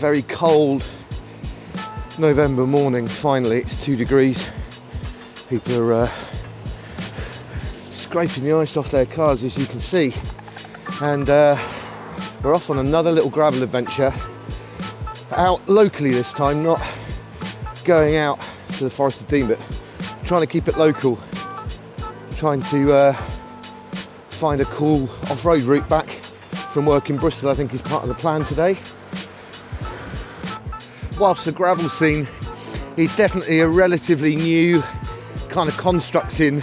very cold November morning. Finally, it's 2 degrees. People are scraping the ice off their cars, as you can see. And we're off on another little gravel adventure. Out locally this time, not going out to the Forest of Dean, but trying to keep it local. Trying to find a cool off-road route back from work in Bristol, I think is part of the plan today. Whilst the gravel scene is definitely a relatively new kind of construct in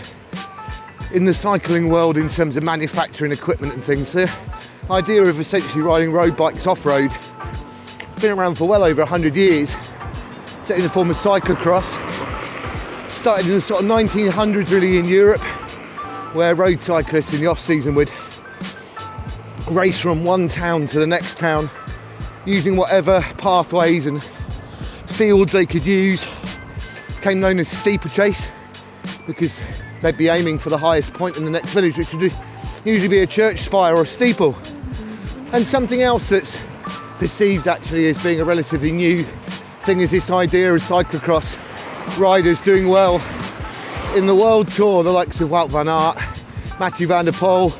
the cycling world in terms of manufacturing equipment and things, the idea of essentially riding road bikes off-road been around for well over 100 years. Set in the form of cyclocross. Started in the sort of 1900s really in Europe, where road cyclists in the off-season would race from one town to the next town using whatever pathways and fields they could use. Became known as steeplechase because they'd be aiming for the highest point in the next village, which would usually be a church spire or a steeple. And something else that's perceived actually as being a relatively new thing is this idea of cyclocross riders doing well in the world tour, the likes of Wout van Aert, Mathieu van der Poel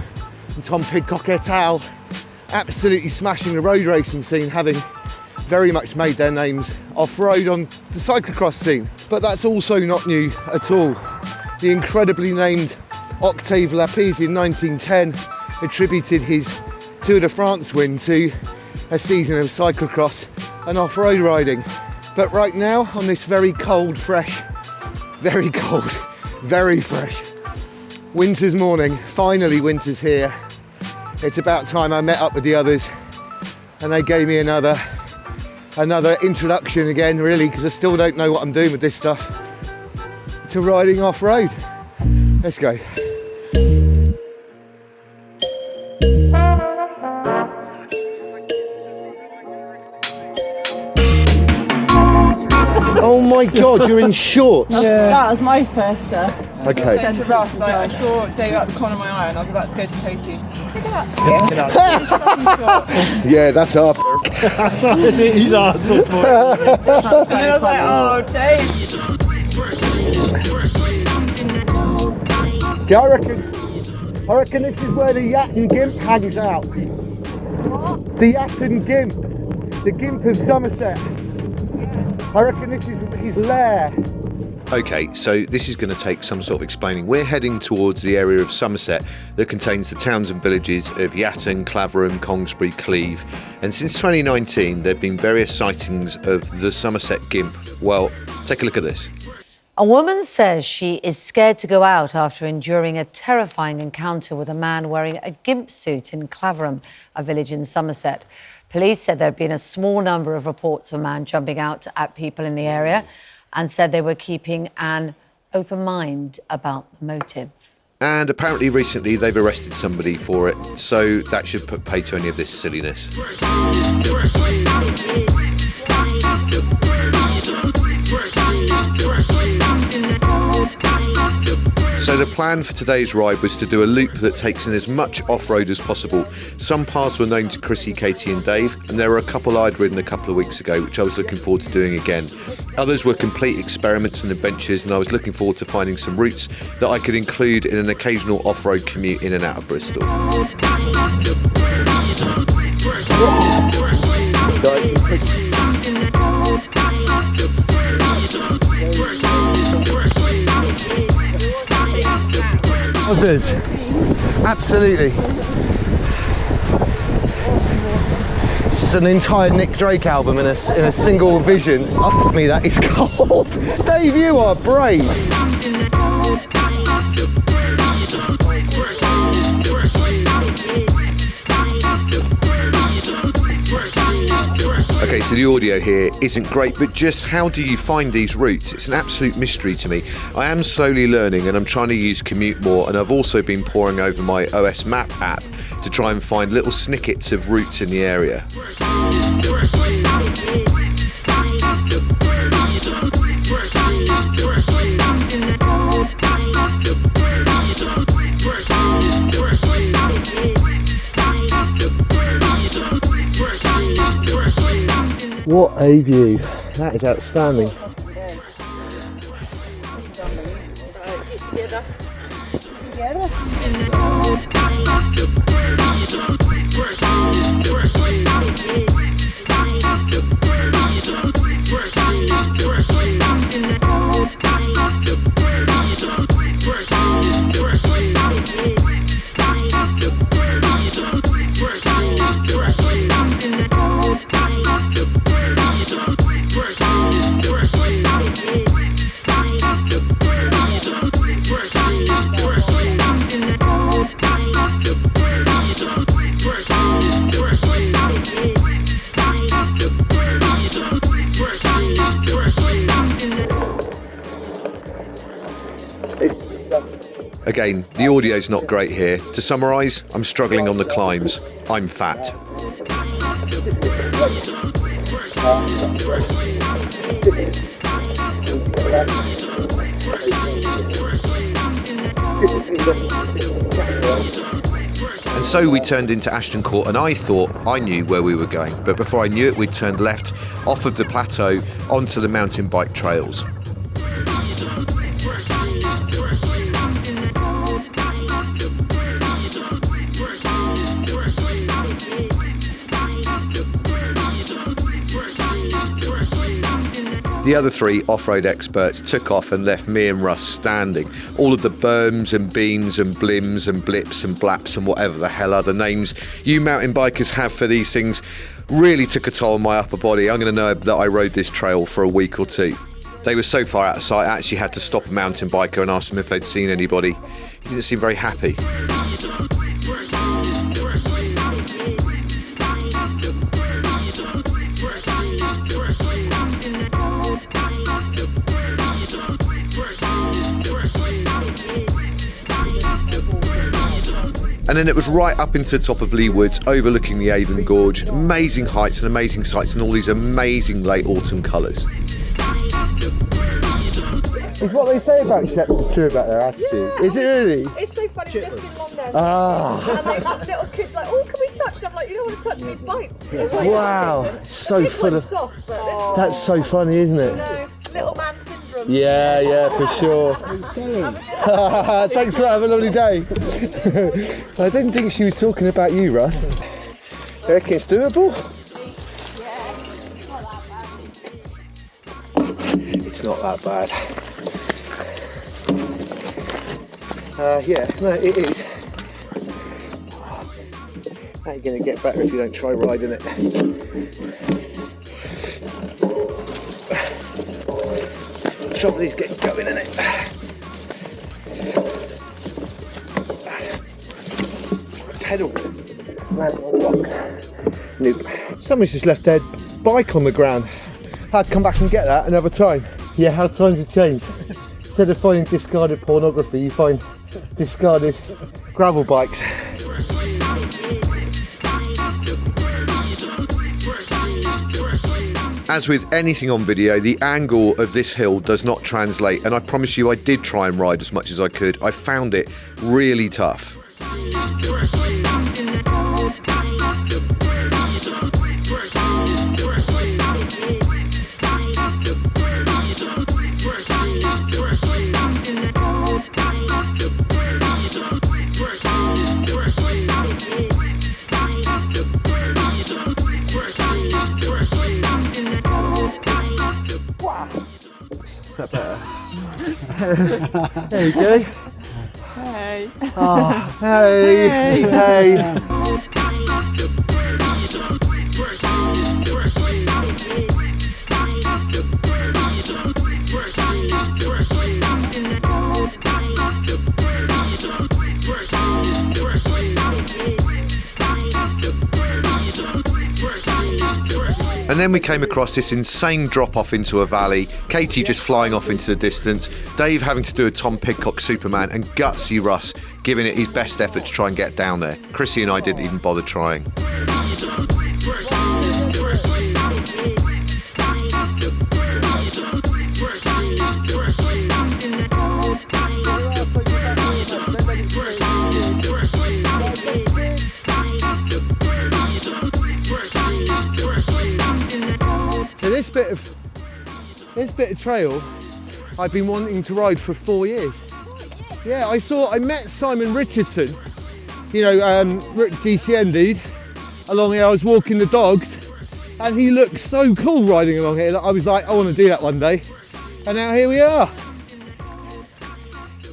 and Tom Pidcock et al. Absolutely smashing the road racing scene, having very much made their names off-road on the cyclocross scene. But that's also not new at all. The incredibly named Octave Lapise in 1910 attributed his Tour de France win to a season of cyclocross and off-road riding. But right now, on this very cold, fresh, very cold, very fresh winter's morning, finally winter's here. It's about time I met up with the others and they gave me another introduction again, really, because I still don't know what I'm doing with this stuff, to riding off-road. Let's go. Oh my God, you're in shorts. Yeah. That was my first Okay. I said to Ross, I saw Dave out the corner of my eye and I was about to go to Katie. Look at that. Yeah, that's after. That's it, he's arsehole for it. And I was like, oh, Dave. Yeah, I reckon this is where the Yatton Gimp hangs out. What? The Yatton Gimp. The Gimp of Somerset. I reckon this is his lair. Okay, so this is going to take some sort of explaining. We're heading towards the area of Somerset that contains the towns and villages of Yatton, Claverham, Congsbury, Cleve. And since 2019, there have been various sightings of the Somerset Gimp. Well, take a look at this. A woman says she is scared to go out after enduring a terrifying encounter with a man wearing a gimp suit in Claverham, a village in Somerset. Police said there had been a small number of reports of a man jumping out at people in the area and said they were keeping an open mind about the motive. And apparently recently they've arrested somebody for it, so that should put pay to any of this silliness. So the plan for today's ride was to do a loop that takes in as much off-road as possible. Some paths were known to Chrissy, Katie and Dave, and there were a couple I'd ridden a couple of weeks ago, which I was looking forward to doing again. Others were complete experiments and adventures, and I was looking forward to finding some routes that I could include in an occasional off-road commute in and out of Bristol. Others, absolutely. It's just an entire Nick Drake album in a single vision. Oh, me, that is cold. Dave, you are brave. Okay, so the audio here isn't great, but just how do you find these routes? It's an absolute mystery to me. I am slowly learning and I'm trying to use Commute more, and I've also been poring over my OS Map app to try and find little snippets of routes in the area. What a view. That is outstanding. Again, the audio's not great here. To summarise, I'm struggling on the climbs. I'm fat. And so we turned into Ashton Court, and I thought I knew where we were going. But before I knew it, we turned left off of the plateau onto the mountain bike trails. The other three off-road experts took off and left me and Russ standing. All of the berms and beams and blims and blips and blaps and whatever the hell other names you mountain bikers have for these things really took a toll on my upper body. I'm going to know that I rode this trail for a week or two. They were so far out of sight, I actually had to stop a mountain biker and ask them if they'd seen anybody. He didn't seem very happy. And then it was right up into the top of Lee Woods, overlooking the Avon Gorge. Amazing heights and amazing sights and all these amazing late autumn colours. Is what they say about shepherds true about their attitude? Yeah, Is it really? It's so funny. We've just been long there. Ah. And like little kids like, oh, can we touch? I'm like, you don't want to touch me, bites. Like, Wow, so full of. soft, but That's so funny, isn't it? no, little man syndrome. Yeah, for sure. Thanks for that. Have a lovely day. I didn't think she was talking about you, Russ. I reckon it's doable. It's not that bad. Yeah, no, it is. How are you going to get better if you don't try riding it? Trouble is getting going in it. Pedal. Land on rocks. Nope. Someone's just left their bike on the ground. I'd come back and get that another time. Yeah, how times have changed. Instead of finding discarded pornography, you find discarded gravel bikes. As with anything on video, the angle of this hill does not translate, and I promise you I did try and ride as much as I could. I found it really tough. There you go. Hey. Oh, hey, hey. And then we came across this insane drop off into a valley, Katie just flying off into the distance, Dave having to do a Tom Pidcock Superman, and gutsy Russ giving it his best effort to try and get down there. Chrissy and I didn't even bother trying. bit of trail I've been wanting to ride for 4 years. Yeah, I met Simon Richardson, you know, GCN dude, along here. I was walking the dogs and he looked so cool riding along here that I was like, I want to do that one day. And now here we are.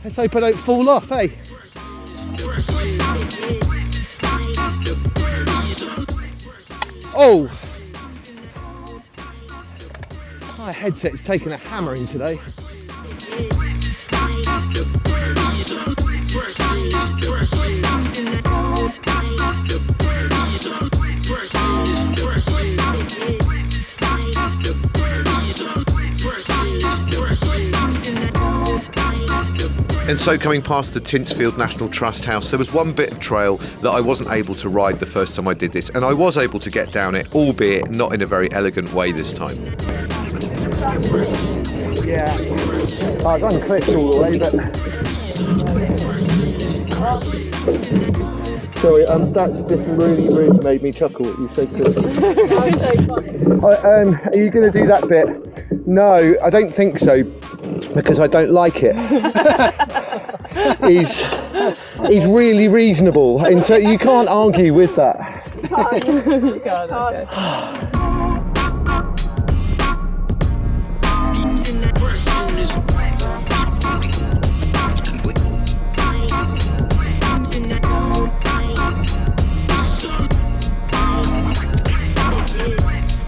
Let's hope I don't fall off, hey? Oh! My headset's taken a hammering today. And so coming past the Tinsfield National Trust House, there was one bit of trail that I wasn't able to ride the first time I did this, and I was able to get down it, albeit not in a very elegant way this time. Yeah, I've gone cliff all the way, but... Sorry, that's just really made me chuckle. You so cool. Are you going to do that bit? No, I don't think so, because I don't like it. He's really reasonable, and so you can't argue with that. You can't, okay.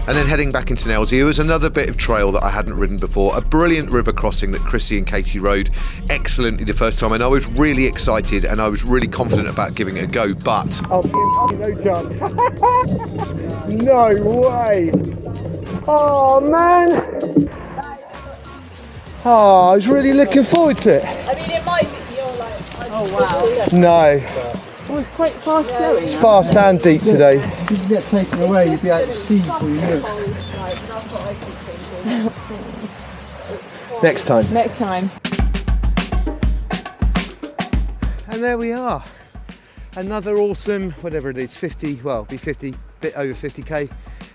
And then heading back into Nailsea was another bit of trail that I hadn't ridden before, a brilliant river crossing that Chrissy and Katie rode excellently the first time, and I was really excited and I was really confident about giving it a go, but... Oh, no chance. No way. Oh, man. Oh, I was really looking forward to it. I mean, it might be you're like, Oh, wow. No. Oh, it's quite fast flowing. It's fast and deep today. If you get taken away, you'd be out to sea before you knew it. that's what I keep thinking. Next time. Next time. And there we are. Another awesome, whatever it is, 50, well, it'll be 50, bit over 50k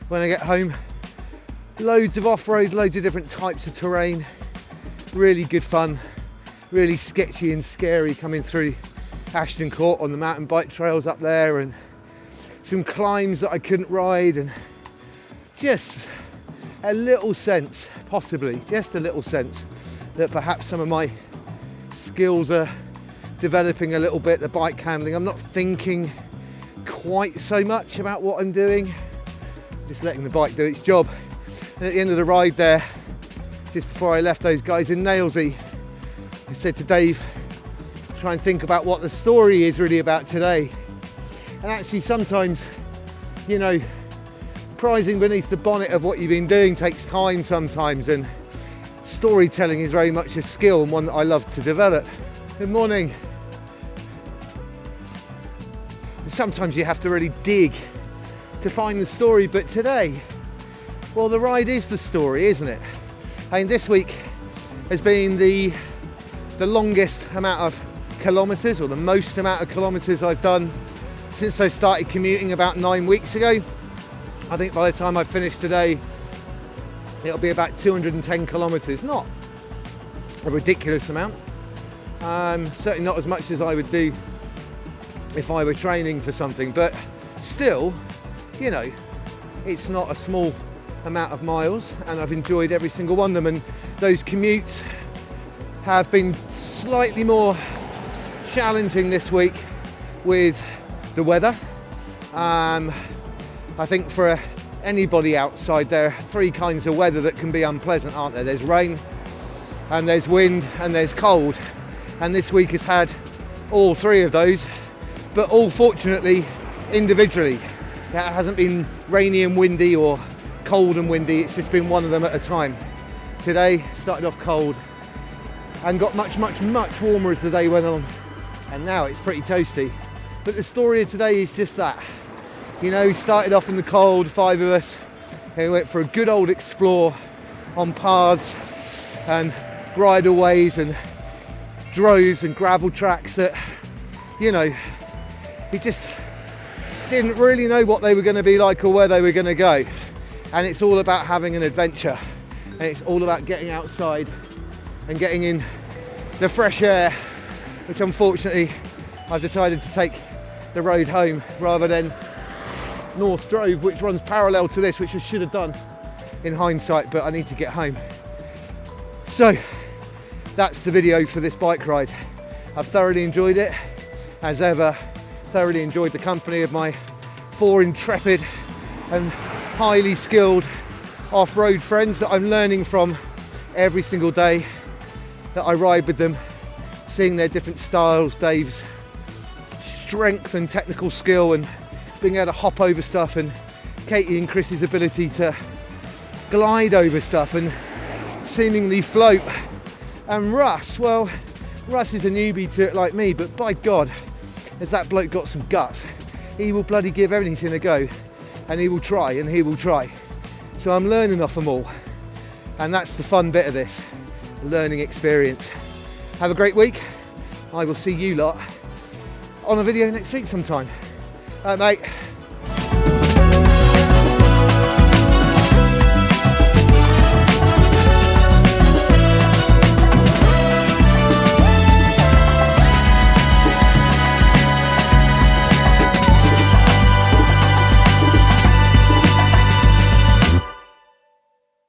when I get home. Loads of off-road, loads of different types of terrain. Really good fun. Really sketchy and scary coming through Ashton Court on the mountain bike trails up there, and some climbs that I couldn't ride, and just a little sense, possibly just a little sense, that perhaps some of my skills are developing a little bit. The bike handling, I'm not thinking quite so much about what I'm doing, just letting the bike do its job. And at the end of the ride there, just before I left those guys in Nailsea, I said to Dave, try and think about what the story is really about today. And actually sometimes, you know, prizing beneath the bonnet of what you've been doing takes time sometimes, and storytelling is very much a skill and one that I love to develop. Good morning. And sometimes you have to really dig to find the story, but today, well, the ride is the story, isn't it? I mean, this week has been the longest amount of kilometres, or the most amount of kilometres I've done since I started commuting about 9 weeks ago. I think by the time I finish today, it'll be about 210 kilometres. Not a ridiculous amount. Certainly not as much as I would do if I were training for something, but still, you know, it's not a small amount of miles, and I've enjoyed every single one of them. And those commutes have been slightly more challenging this week with the weather. I think for anybody outside, there are three kinds of weather that can be unpleasant, aren't there? There's rain, and there's wind, and there's cold. And this week has had all three of those, but all fortunately individually. It hasn't been rainy and windy or cold and windy, it's just been one of them at a time. Today started off cold and got much warmer as the day went on, and now it's pretty toasty. But the story of today is just that. You know, we started off in the cold, 5 of us, and we went for a good old explore on paths and bridleways and droves and gravel tracks that, you know, we just didn't really know what they were going to be like or where they were going to go. And it's all about having an adventure. and it's all about getting outside and getting in the fresh air, which unfortunately I've decided to take the road home rather than North Drove, which runs parallel to this, which I should have done in hindsight, but I need to get home. So that's the video for this bike ride. I've thoroughly enjoyed it, as ever. Thoroughly enjoyed the company of my 4 intrepid and highly skilled off-road friends that I'm learning from every single day that I ride with them, seeing their different styles, Dave's strength and technical skill and being able to hop over stuff, and Katie and Chris's ability to glide over stuff and seemingly float. And Russ, well, Russ is a newbie to it like me, but by God, has that bloke got some guts. He will bloody give everything a go, and he will try, and he will try. So I'm learning off them all, and that's the fun bit of this learning experience. Have a great week. I will see you lot on a video next week sometime. Mate.